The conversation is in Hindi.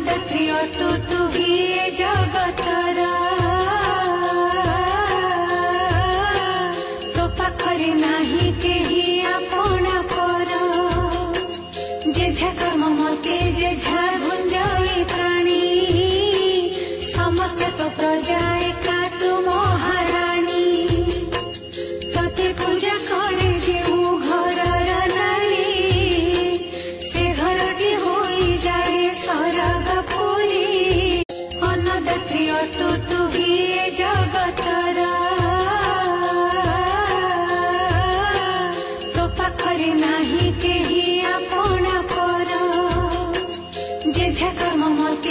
देखी अटू तू ही जगतरा तो पाखरे नाही केही आपणा पर जेझा कर्म मते जेझा भुंजई प्राणी समस्त तो प्रजा एका तू महाराणी तते पूजा करे जेहू घरर नारी से घरटी होई जाए सरगपुरी अन देखी अटू तू ही जगतरा तो पाखरे नाही केही आपणा पर जेझा कर्म मते